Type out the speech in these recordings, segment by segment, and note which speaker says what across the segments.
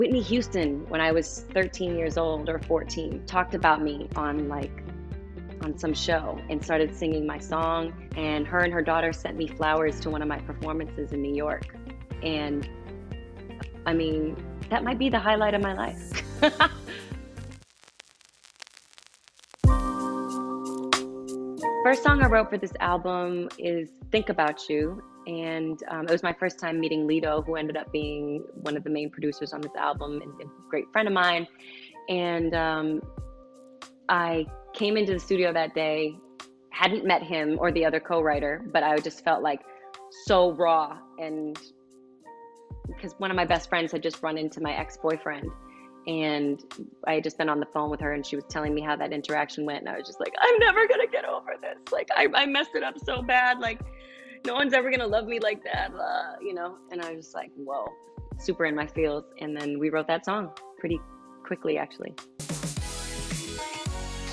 Speaker 1: Whitney Houston, when I was 13 years old or 14, talked about me on some show and started singing my song. And her daughter sent me flowers to one of my performances in New York. And I mean, that might be the highlight of my life. First song I wrote for this album is Think About You. And it was my first time meeting Lido, who ended up being one of the main producers on this album and a great friend of mine. And I came into the studio that day, hadn't met him or the other co-writer, but I just felt like so raw. And because one of my best friends had just run into my ex-boyfriend, and I had just been on the phone with her, and she was telling me how that interaction went. And I was just like, I'm never gonna get over this. Like, I messed it up so bad. Like, no one's ever gonna love me like that, you know? And I was just like, whoa, super in my feels. And then we wrote that song pretty quickly, actually.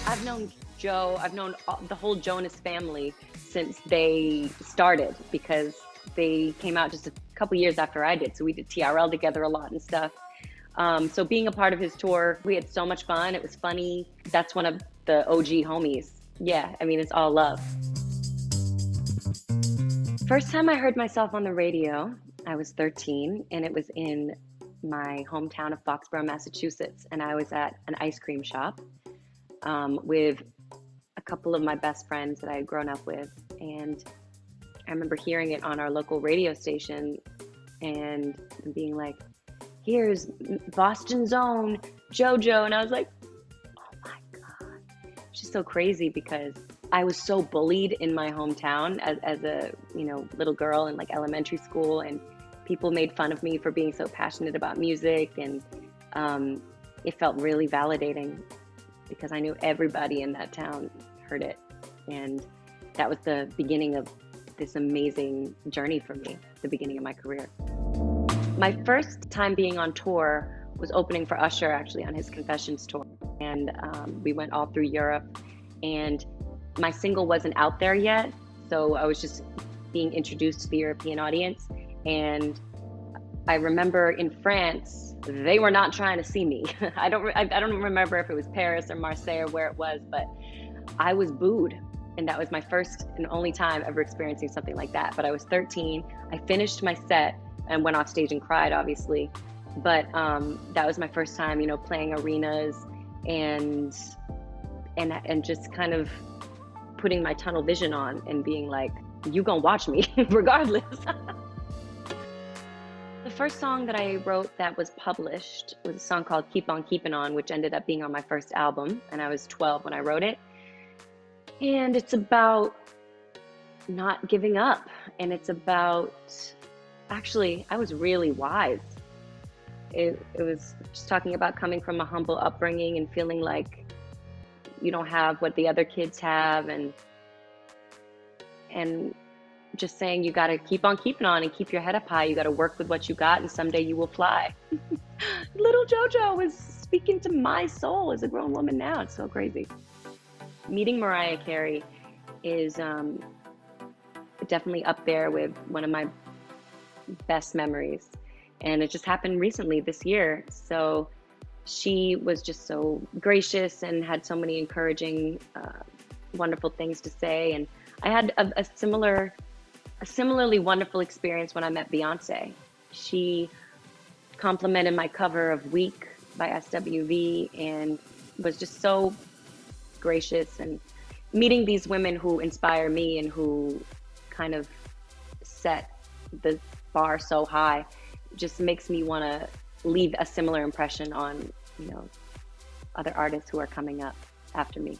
Speaker 1: I've known Joe, I've known the whole Jonas family since they started, because they came out just a couple years after I did. So we did TRL together a lot and stuff. So being a part of his tour, we had so much fun. It was funny. That's one of the OG homies. Yeah, I mean, it's all love. First time I heard myself on the radio, I was 13, and it was in my hometown of Foxborough, Massachusetts. And I was at an ice cream shop with a couple of my best friends that I had grown up with. And I remember hearing it on our local radio station and being like, here's Boston's own JoJo. And I was like, oh my God. It's just so crazy, because I was so bullied in my hometown as a, you know, little girl in like elementary school, and people made fun of me for being so passionate about music. And it felt really validating, because I knew everybody in that town heard it. And that was the beginning of this amazing journey for me, the beginning of my career. My first time being on tour was opening for Usher, actually, on his Confessions tour. And we went all through Europe, and my single wasn't out there yet. So I was just being introduced to the European audience. And I remember in France, they were not trying to see me. I don't remember if it was Paris or Marseille or where it was, but I was booed. And that was my first and only time ever experiencing something like that. But I was 13. I finished my set and went off stage and cried, obviously. But that was my first time, you know, playing arenas and just kind of putting my tunnel vision on and being like, you gonna watch me regardless. The first song that I wrote that was published was a song called Keep On Keepin' On, which ended up being on my first album. And I was 12 when I wrote it. And it's about not giving up. And it's about, actually, I was really wise. It was just talking about coming from a humble upbringing and feeling like you don't have what the other kids have, and just saying you got to keep on keeping on and keep your head up high. You got to work with what you got, and someday you will fly. Little JoJo was speaking to my soul as a grown woman now. It's so crazy. Meeting Mariah Carey is definitely up there with one of my best memories. And it just happened recently this year. So she was just so gracious and had so many encouraging, wonderful things to say. And I had a similarly wonderful experience when I met Beyonce. She complimented my cover of Weak by SWV and was just so gracious. And meeting these women who inspire me and who kind of set the bar so high just makes me want to leave a similar impression on, you know, other artists who are coming up after me.